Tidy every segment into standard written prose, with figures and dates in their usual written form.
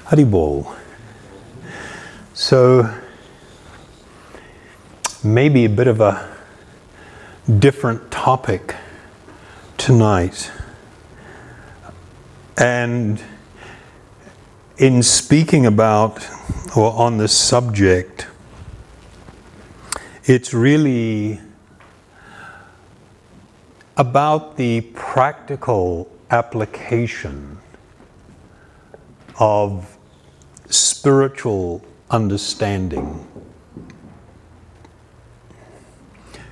Haribol. So maybe a bit of a different topic tonight. And in speaking about or on this subject, it's really about the practical application of spiritual understanding.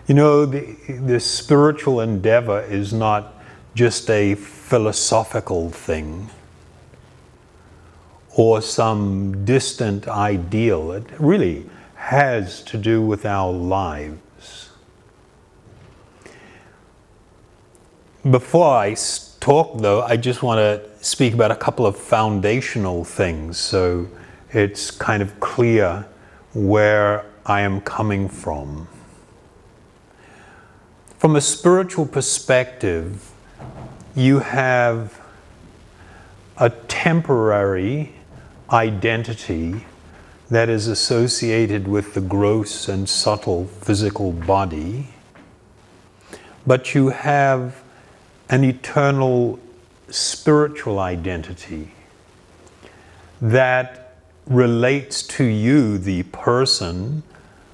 You know, the spiritual endeavor is not just a philosophical thing or some distant ideal. It really has to do with our lives. Before I talk, though, I just want to speak about a couple of foundational things so it's kind of clear where I am coming from. From a spiritual perspective, you have a temporary identity that is associated with the gross and subtle physical body, but you have an eternal spiritual identity that relates to you, the person,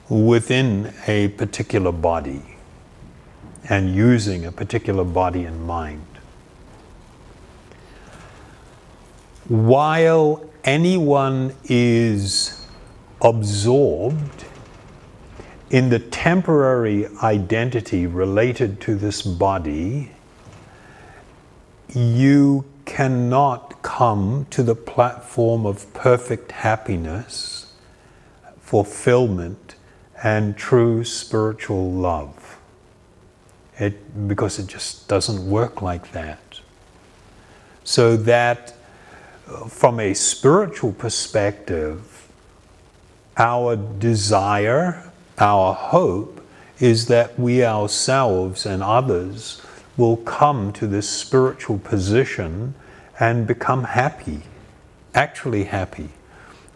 within a particular body and using a particular body and mind. While anyone is absorbed in the temporary identity related to this body, you cannot come to the platform of perfect happiness, fulfillment, and true spiritual love. Because it just doesn't work like that. So that from a spiritual perspective, our desire, our hope is that we ourselves and others will come to this spiritual position and become happy, actually happy.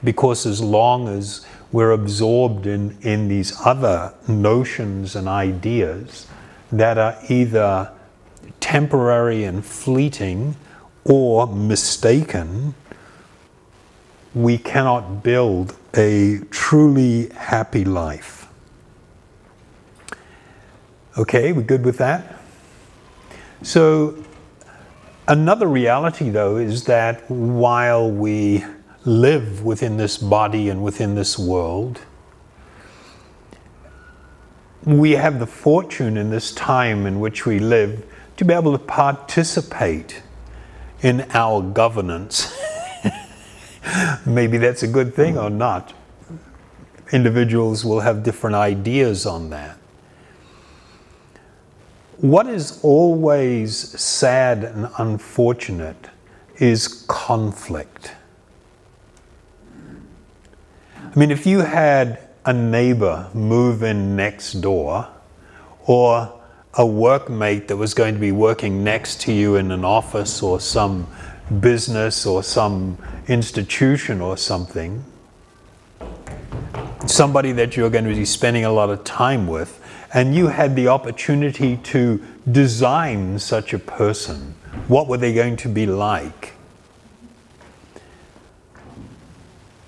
Because as long as we're absorbed in these other notions and ideas that are either temporary and fleeting or mistaken, we cannot build a truly happy life. Okay, we good with that? So another reality, though, is that while we live within this body and within this world, we have the fortune in this time in which we live to be able to participate in our governance. Maybe that's a good thing or not. Individuals will have different ideas on that. What is always sad and unfortunate is conflict. I mean, if you had a neighbor move in next door, or a workmate that was going to be working next to you in an office or some business or some institution or something, somebody that you're going to be spending a lot of time with, and you had the opportunity to design such a person, what were they going to be like?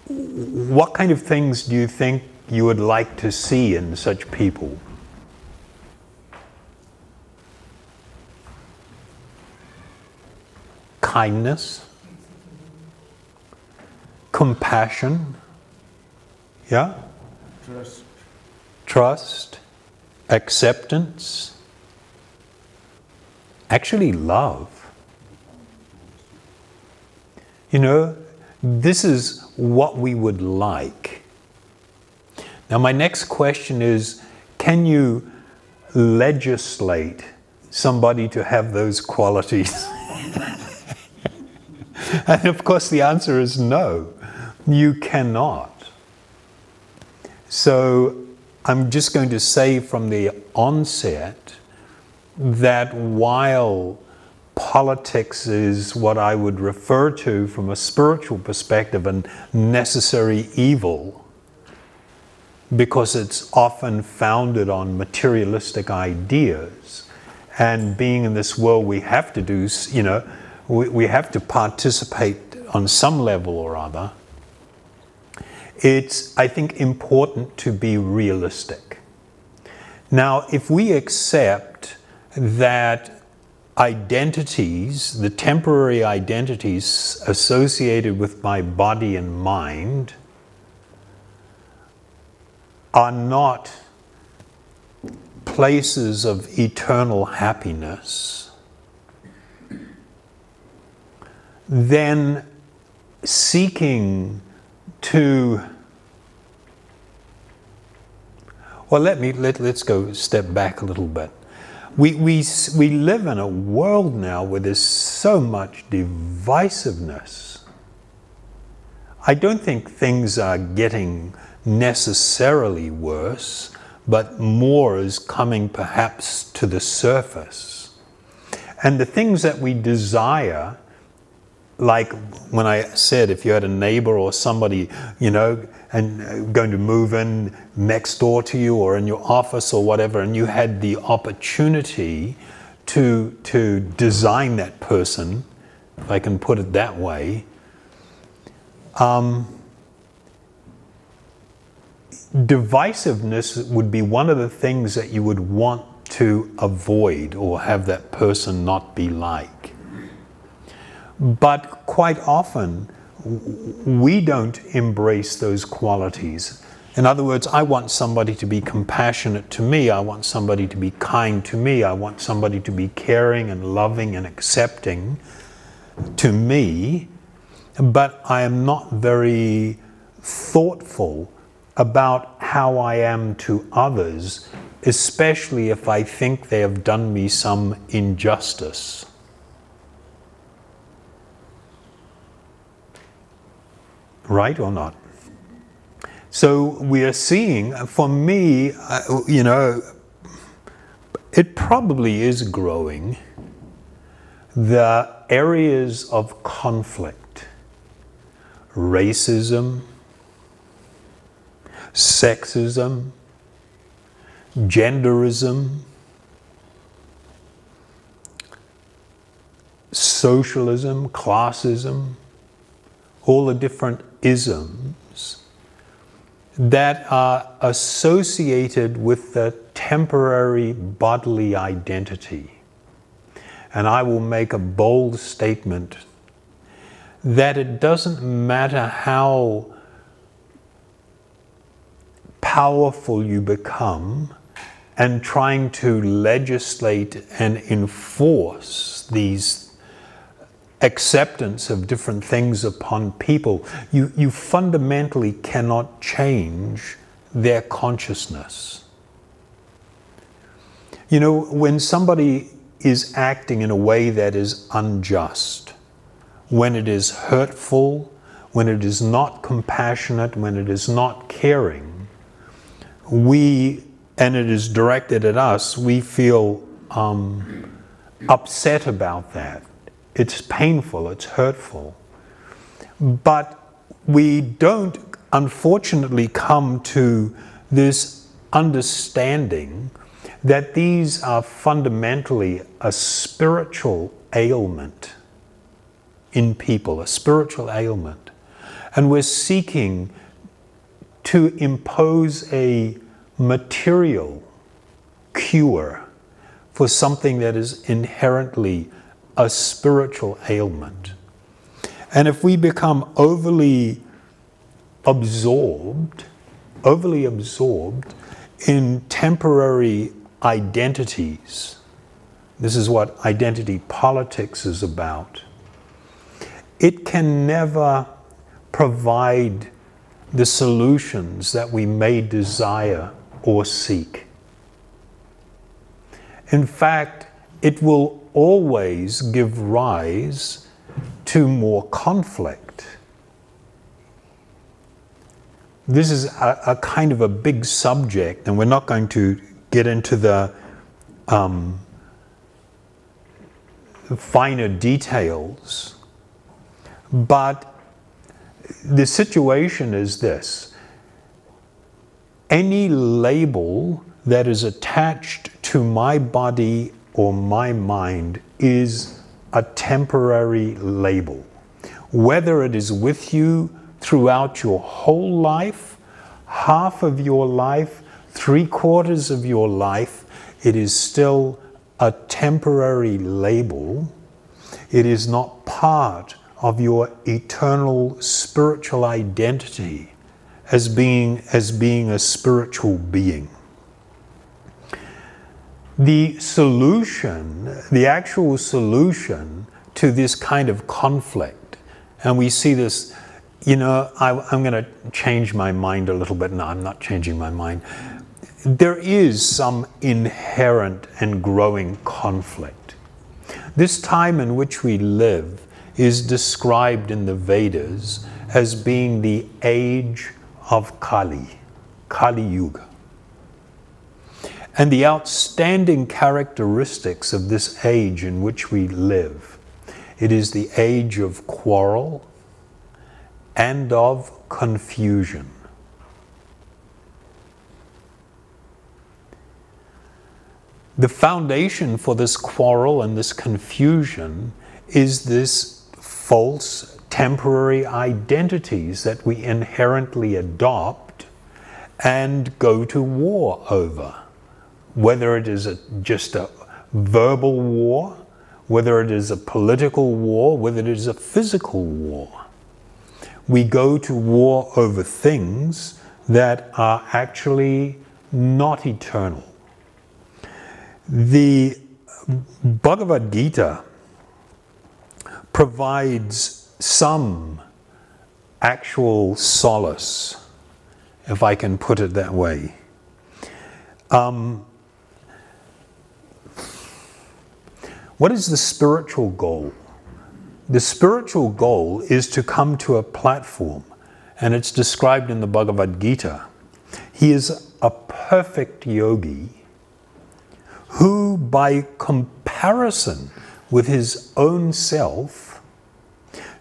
What kind of things do you think you would like to see in such people? Kindness, compassion, yeah? Trust, acceptance, actually love. You know, this is what we would like. Now my next question is, can you legislate somebody to have those qualities? And of course the answer is no, you cannot. So I'm just going to say from the onset that while politics is what I would refer to from a spiritual perspective a necessary evil, because it's often founded on materialistic ideas, and being in this world we have to do, we have to participate on some level or other. It's, I think, important to be realistic. Now, if we accept that identities, the temporary identities associated with my body and mind, are not places of eternal happiness, then seeking to, well, let's go a step back a little bit. We live in a world now where there's so much divisiveness. I don't think things are getting necessarily worse, but more is coming perhaps to the surface. And the things that we desire, like when I said if you had a neighbor or somebody, and going to move in next door to you or in your office or whatever, and you had the opportunity to design that person, if I can put it that way, divisiveness would be one of the things that you would want to avoid or have that person not be like. But quite often, we don't embrace those qualities. In other words, I want somebody to be compassionate to me. I want somebody to be kind to me. I want somebody to be caring and loving and accepting to me. But I am not very thoughtful about how I am to others, especially if I think they have done me some injustice. Right or not? So we are seeing, for me, it probably is growing, the areas of conflict, racism, sexism, genderism, socialism, classism, all the different isms that are associated with the temporary bodily identity. And I will make a bold statement that it doesn't matter how powerful you become and trying to legislate and enforce these acceptance of different things upon people, you fundamentally cannot change their consciousness. When somebody is acting in a way that is unjust, when it is hurtful, when it is not compassionate, when it is not caring, and it is directed at us, we feel upset about that. It's painful, it's hurtful. But we don't, unfortunately, come to this understanding that these are fundamentally a spiritual ailment in people, a spiritual ailment. And we're seeking to impose a material cure for something that is inherently a spiritual ailment. And if we become overly absorbed in temporary identities, this is what identity politics is about, it can never provide the solutions that we may desire or seek. In fact, it will always give rise to more conflict. this is a kind of a big subject, and we're not going to get into the finer details, but the situation is this: any label that is attached to my body or my mind is a temporary label. Whether it is with you throughout your whole life, half of your life, 3/4 of your life, it is still a temporary label. It is not part of your eternal spiritual identity as being a spiritual being. The solution, the actual solution to this kind of conflict, and we see this, you know, I'm going to change my mind a little bit. No, I'm not changing my mind. There is some inherent and growing conflict. This time in which we live is described in the Vedas as being the age of Kali, Kali Yuga. And the outstanding characteristics of this age in which we live, it is the age of quarrel and of confusion. The foundation for this quarrel and this confusion is this false temporary identities that we inherently adopt and go to war over. Whether it is just a verbal war, whether it is a political war, whether it is a physical war. We go to war over things that are actually not eternal. The Bhagavad-gita provides some actual solace, if I can put it that way. What is the spiritual goal? The spiritual goal is to come to a platform, and it's described in the Bhagavad-gita. He is a perfect yogi who, by comparison with his own self,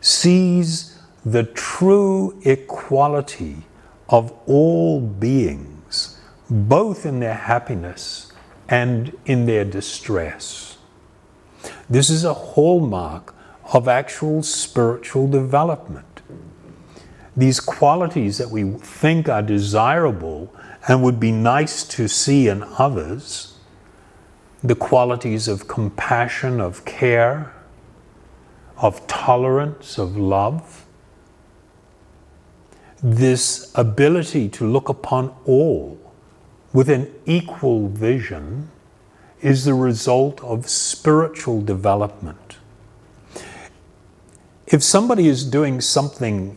sees the true equality of all beings, both in their happiness and in their distress. This is a hallmark of actual spiritual development. These qualities that we think are desirable and would be nice to see in others, the qualities of compassion, of care, of tolerance, of love, this ability to look upon all with an equal vision is the result of spiritual development. If somebody is doing something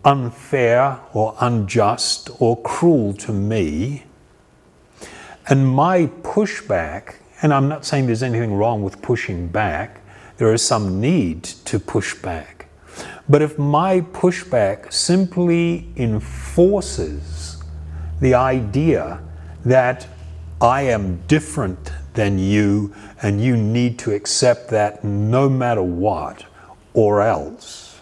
unfair or unjust or cruel to me, and my pushback, and I'm not saying there's anything wrong with pushing back, there is some need to push back. But if my pushback simply enforces the idea that I am different than you and you need to accept that no matter what, or else,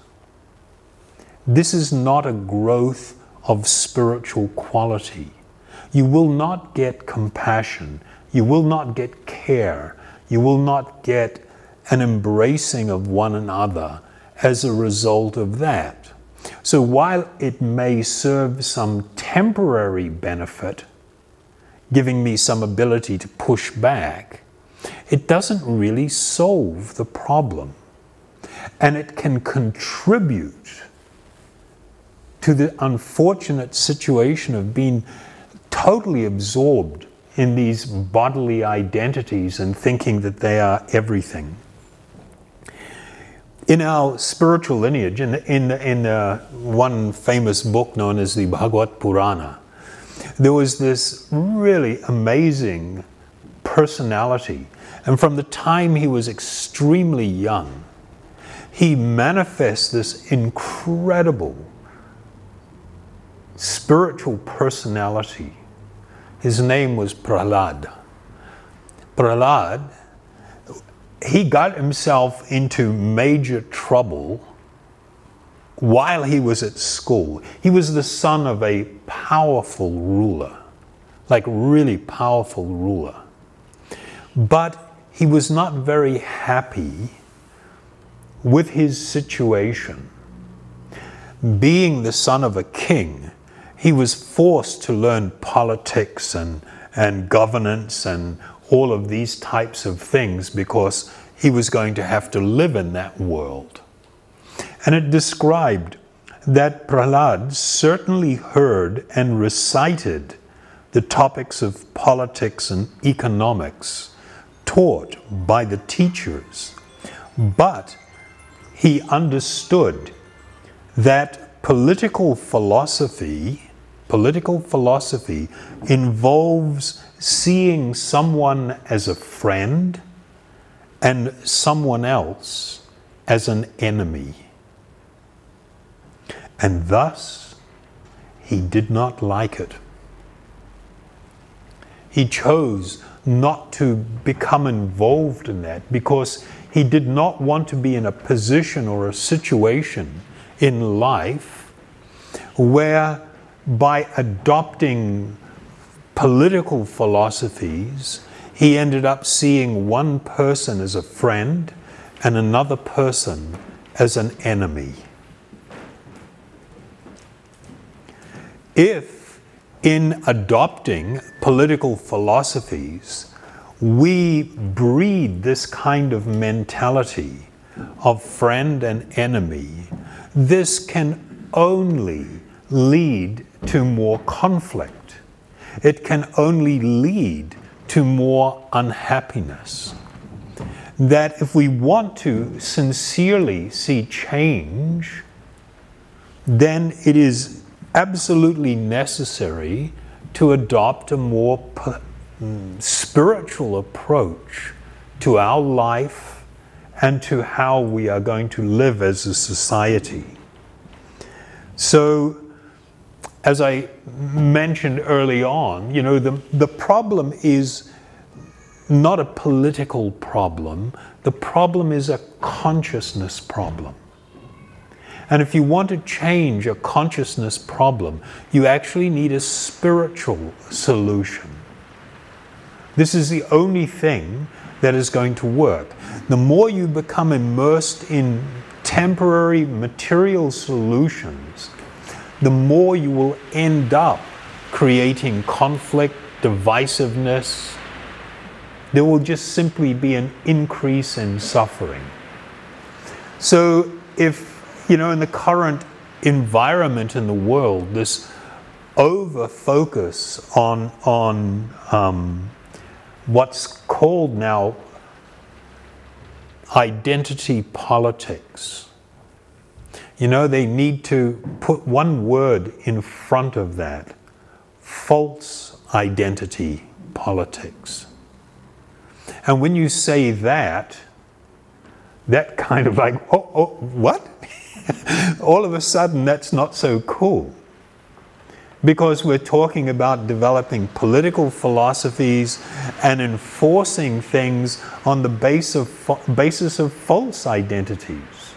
this is not a growth of spiritual quality. You will not get compassion. You will not get care. You will not get an embracing of one another as a result of that. So while it may serve some temporary benefit, giving me some ability to push back, it doesn't really solve the problem. And it can contribute to the unfortunate situation of being totally absorbed in these bodily identities and thinking that they are everything. In our spiritual lineage, in one famous book known as the Bhagavad-purana, there was this really amazing personality. And from the time he was extremely young, he manifests this incredible spiritual personality. His name was Prahlad. Prahlad, he got himself into major trouble while he was at school. He was the son of a powerful ruler, like really powerful ruler. But he was not very happy with his situation. Being the son of a king, he was forced to learn politics and governance and all of these types of things because he was going to have to live in that world. And it described that Prahlad certainly heard and recited the topics of politics and economics taught by the teachers, but he understood that political philosophy involves seeing someone as a friend and someone else as an enemy. And thus, he did not like it. He chose not to become involved in that because he did not want to be in a position or a situation in life where by adopting political philosophies, he ended up seeing one person as a friend and another person as an enemy. If in adopting political philosophies, we breed this kind of mentality of friend and enemy, this can only lead to more conflict. It can only lead to more unhappiness. That if we want to sincerely see change, then it is absolutely necessary to adopt a more spiritual approach to our life and to how we are going to live as a society. So, as I mentioned early on, the problem is not a political problem. The problem is a consciousness problem. And if you want to change a consciousness problem, you actually need a spiritual solution. This is the only thing that is going to work. The more you become immersed in temporary material solutions, the more you will end up creating conflict, divisiveness. There will just simply be an increase in suffering. So if, in the current environment in the world, this over-focus on what's called now identity politics. They need to put one word in front of that: false identity politics. And when you say that kind of like, oh, what? All of a sudden, that's not so cool. Because we're talking about developing political philosophies and enforcing things on the basis of false identities.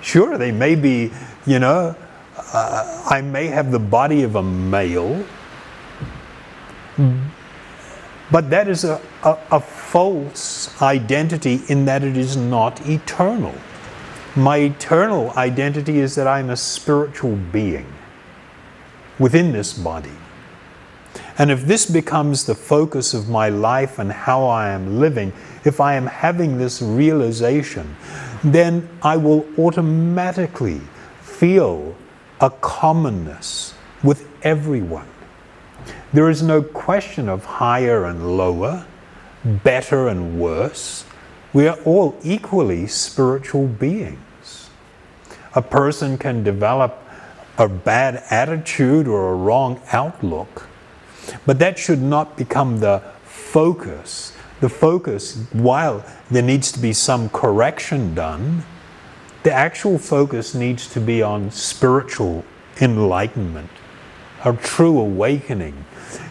Sure, they may be, I may have the body of a male, but that is a false identity in that it is not eternal. My eternal identity is that I'm a spiritual being within this body. And if this becomes the focus of my life and how I am living, if I am having this realization, then I will automatically feel a commonness with everyone. There is no question of higher and lower, better and worse. We are all equally spiritual beings. A person can develop a bad attitude or a wrong outlook, but that should not become the focus. The focus, while there needs to be some correction done, the actual focus needs to be on spiritual enlightenment a true awakening.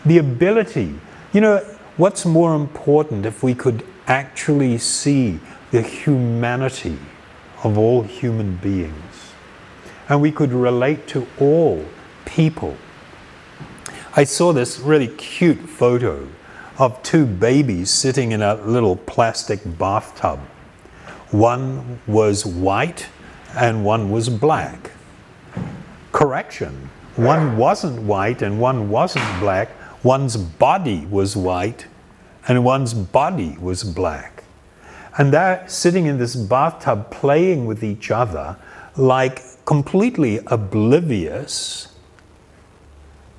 The ability, you know, what's more important if we could actually see the humanity of all human beings, and we could relate to all people. I saw this really cute photo of two babies sitting in a little plastic bathtub. One was white and one was black. Correction, one wasn't white and one wasn't black. One's body was white and one's body was black. And they're sitting in this bathtub playing with each other, like completely oblivious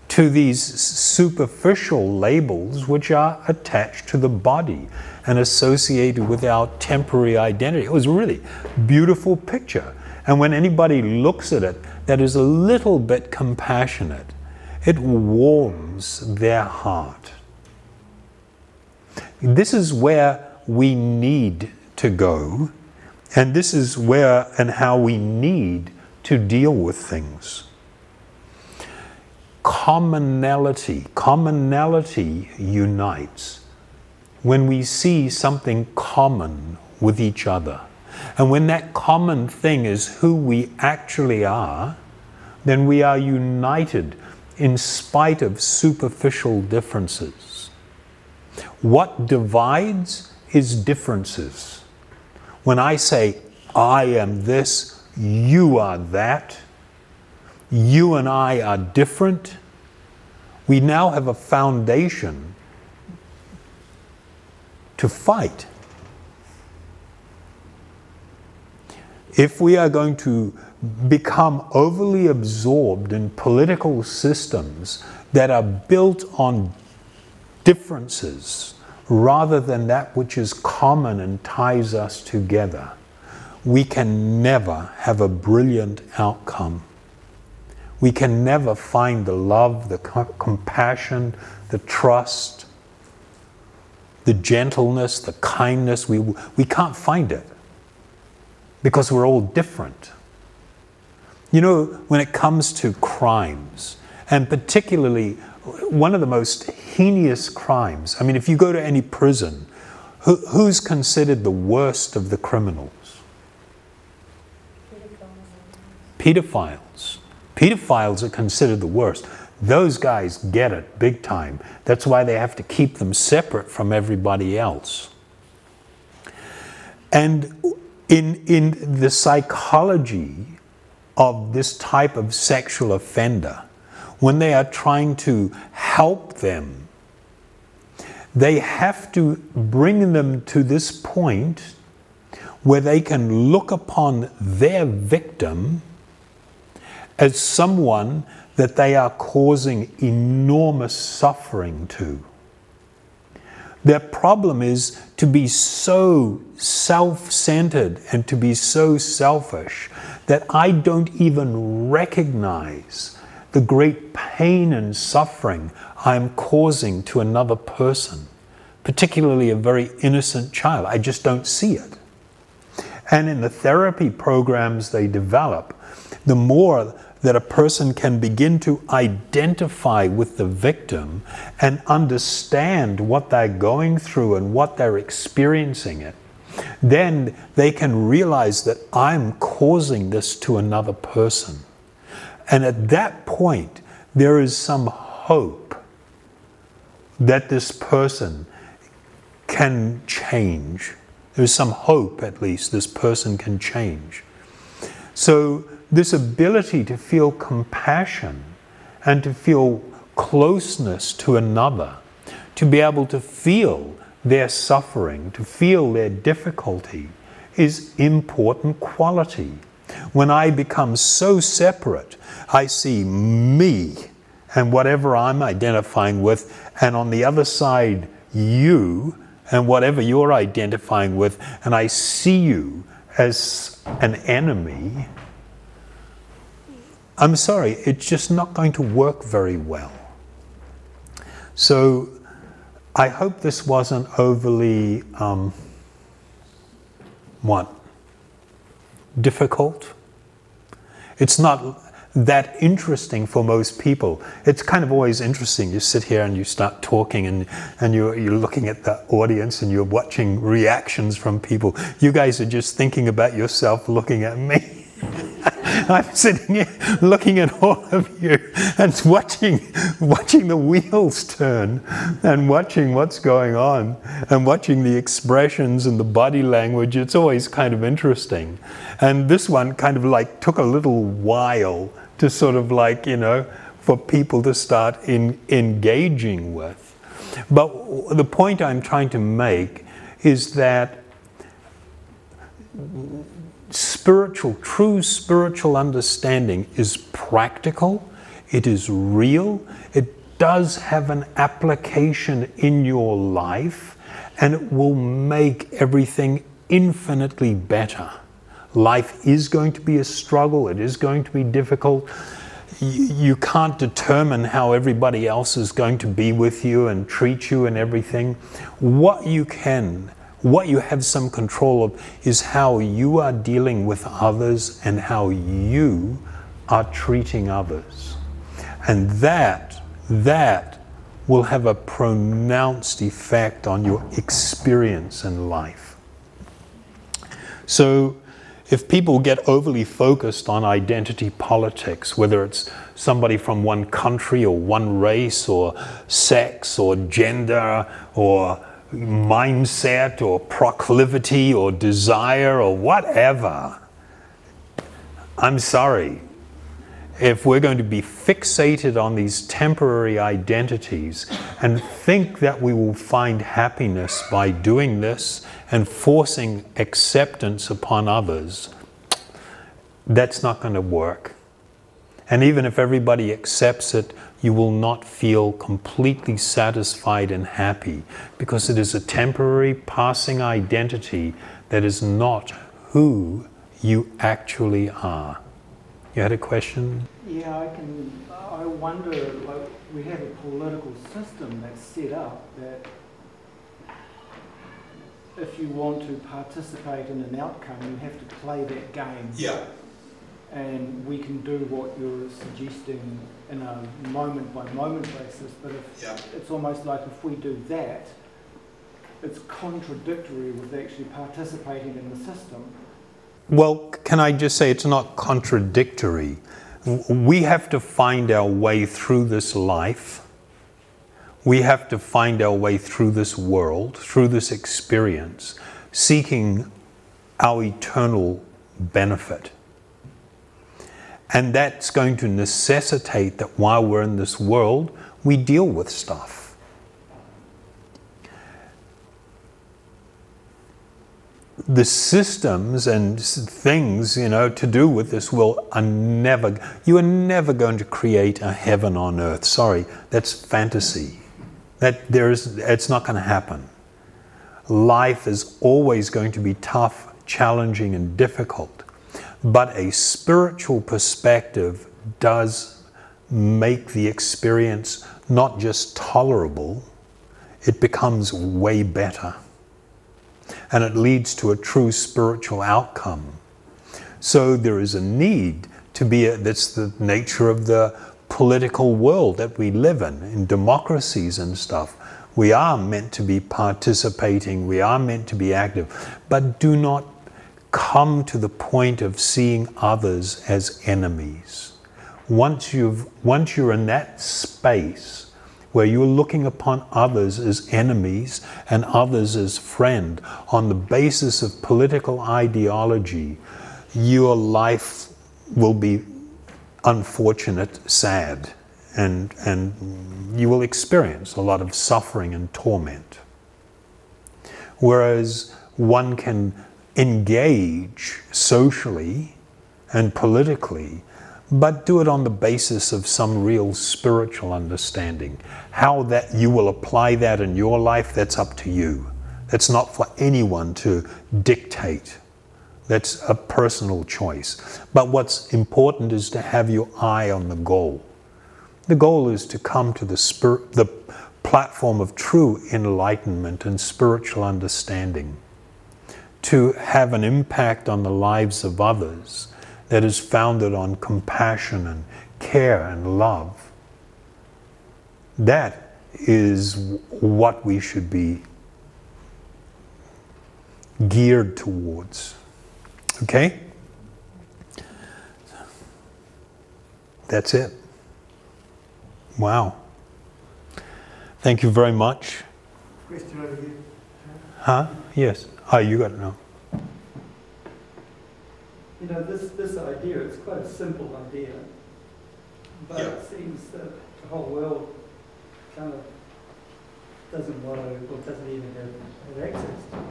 to these superficial labels which are attached to the body and associated with our temporary identity. It was a really beautiful picture. And when anybody looks at it that is a little bit compassionate, it warms their heart. This is where we need to go, and this is where and how we need to deal with things. Commonality unites when we see something common with each other. And when that common thing is who we actually are, then we are united in spite of superficial differences. What divides is differences. When I say, I am this, you are that, you and I are different, we now have a foundation to fight. If we are going to become overly absorbed in political systems that are built on differences rather than that which is common and ties us together, we can never have a brilliant outcome. We can never find the love, the compassion, the trust, the gentleness, the kindness. We can't find it because we're all different. You know, when it comes to crimes, and particularly one of the most heinous crimes, I mean, if you go to any prison, who's considered the worst of the criminals? Pedophiles. Pedophiles are considered the worst. Those guys get it big time. That's why they have to keep them separate from everybody else. And in the psychology of this type of sexual offender, when they are trying to help them, they have to bring them to this point where they can look upon their victim as someone that they are causing enormous suffering to. Their problem is to be so self-centered and to be so selfish that I don't even recognize the great pain and suffering I'm causing to another person, particularly a very innocent child. I just don't see it. And in the therapy programs they develop, the more that a person can begin to identify with the victim and understand what they're going through and what they're experiencing it, then they can realize that I'm causing this to another person. And at that point, there is some hope that this person can change. There's some hope, at least, this person can change. So this ability to feel compassion and to feel closeness to another, to be able to feel their suffering, to feel their difficulty, is important quality. When I become so separate, I see me and whatever I'm identifying with, and on the other side, you and whatever you're identifying with, and I see you as an enemy, I'm sorry, it's just not going to work very well. So I hope this wasn't overly, difficult. It's not that interesting for most people. It's kind of always interesting. You sit here and you start talking, and you're looking at the audience and you're watching reactions from people. You guys are just thinking about yourself looking at me. I'm sitting here looking at all of you and watching the wheels turn and watching what's going on and watching the expressions and the body language. It's always kind of interesting. And this one kind of like took a little while to sort of like, you know, for people to start engaging with. But the point I'm trying to make is that true spiritual understanding is practical, it is real, it does have an application in your life, and it will make everything infinitely better. Life is going to be a struggle, it is going to be difficult. You can't determine how everybody else is going to be with you and treat you and everything. What you have some control of is how you are dealing with others and how you are treating others. And that will have a pronounced effect on your experience in life. So if people get overly focused on identity politics, whether it's somebody from one country or one race or sex or gender or mindset or proclivity or desire or whatever, I'm sorry. If we're going to be fixated on these temporary identities and think that we will find happiness by doing this and forcing acceptance upon others, that's not going to work. And even if everybody accepts it, you will not feel completely satisfied and happy, because it is a temporary passing identity that is not who you actually are. You had a question? Yeah, I wonder, like, we have a political system that's set up that if you want to participate in an outcome, you have to play that game. Yeah. And we can do what you're suggesting in a moment-by-moment basis, but it's almost like if we do that, it's contradictory with actually participating in the system. Well, can I just say it's not contradictory. We have to find our way through this life. We have to find our way through this world, through this experience, seeking our eternal benefit. And that's going to necessitate that while we're in this world, we deal with stuff. The systems and things, you know, to do with this world are you are never going to create a heaven on earth. Sorry, that's fantasy. It's not going to happen. Life is always going to be tough, challenging, and difficult. But a spiritual perspective does make the experience not just tolerable, it becomes way better. And it leads to a true spiritual outcome. So there is a need to be, that's the nature of the political world that we live in democracies and stuff. We are meant to be participating, we are meant to be active, but do not come to the point of seeing others as enemies. Once you're in that space where you're looking upon others as enemies and others as friend on the basis of political ideology, your life will be unfortunate, sad, and you will experience a lot of suffering and torment. Whereas one can engage socially and politically, but do it on the basis of some real spiritual understanding. How that you will apply that in your life, that's up to you. That's not for anyone to dictate. That's a personal choice. But what's important is to have your eye on the goal. The goal is to come to the platform of true enlightenment and spiritual understanding, to have an impact on the lives of others, that is founded on compassion and care and love. That is what we should be geared towards. Okay? That's it. Wow. Thank you very much. Question over here. Huh? Yes. Oh, you got it now. You know, this idea, it's quite a simple idea, but Yeah. it seems that the whole world kind of doesn't want to, or doesn't even have access to it.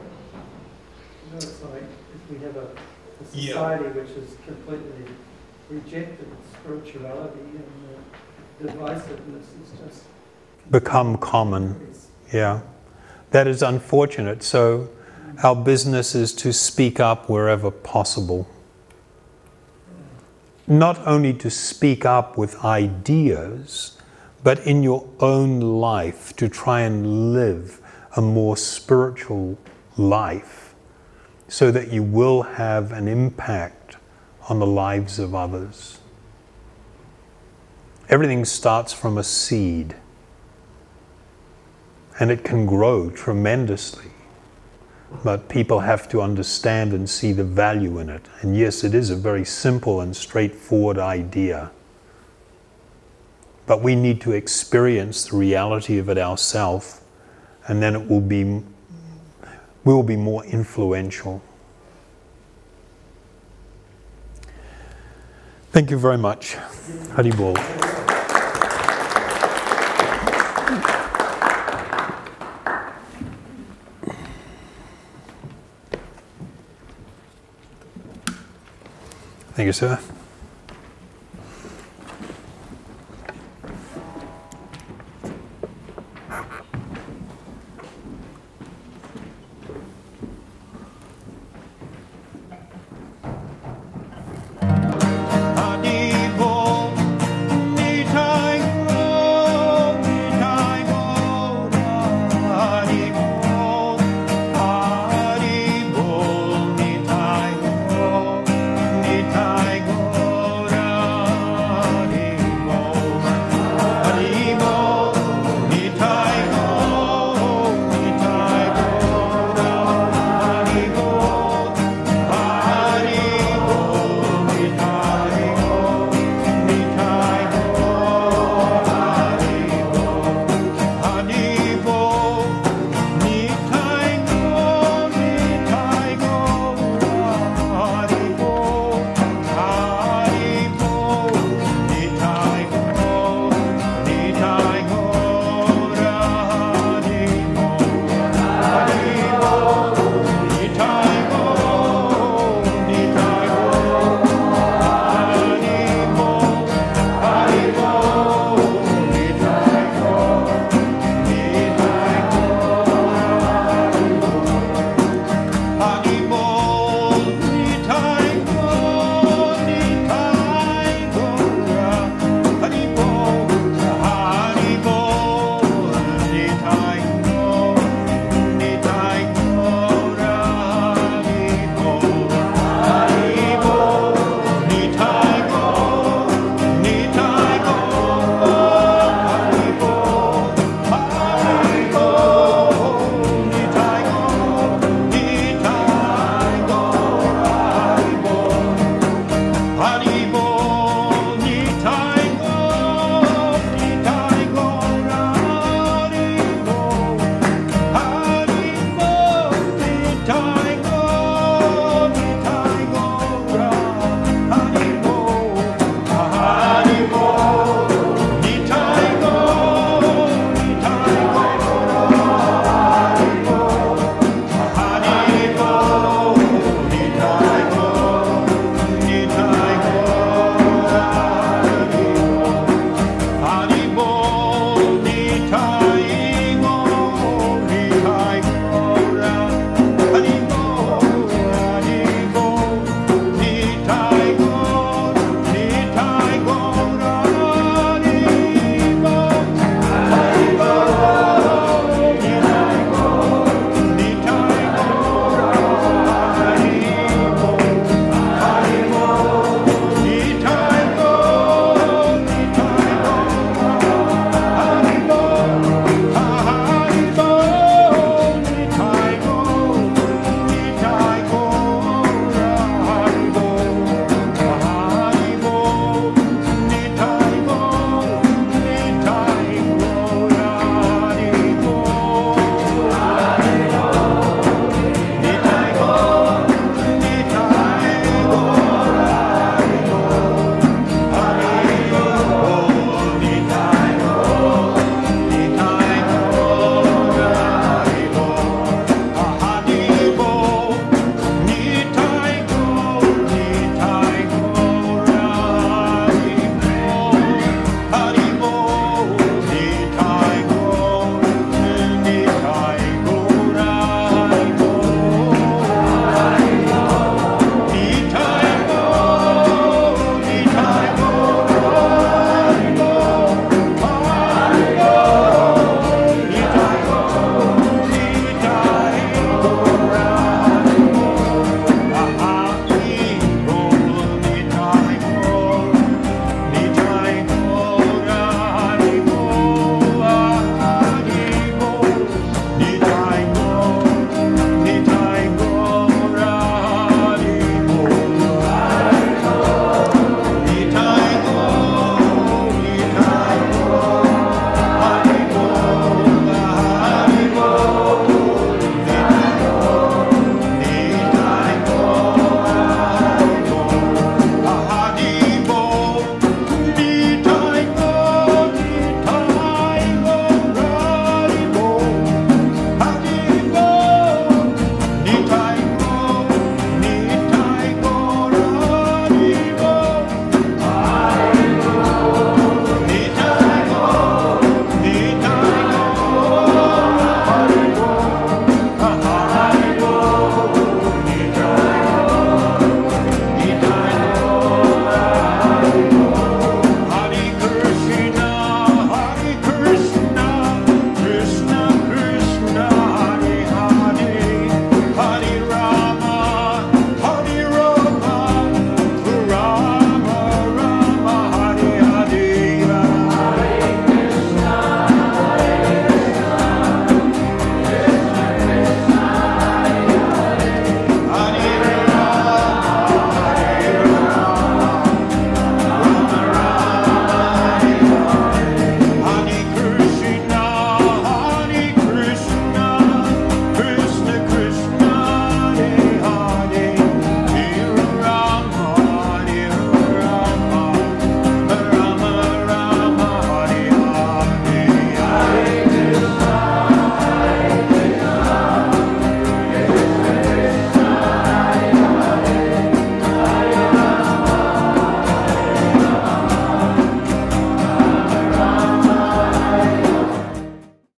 You know, it's like if we have a society which is completely rejected spirituality, and the divisiveness is just Become common. Yeah. That is unfortunate. So our business is to speak up wherever possible. Not only to speak up with ideas, but in your own life to try and live a more spiritual life so that you will have an impact on the lives of others. Everything starts from a seed, and it can grow tremendously. But people have to understand and see the value in it. And yes, it is a very simple and straightforward idea. But we need to experience the reality of it ourselves, and then it will be more influential. Thank you very much. Haribol. Thank you, sir.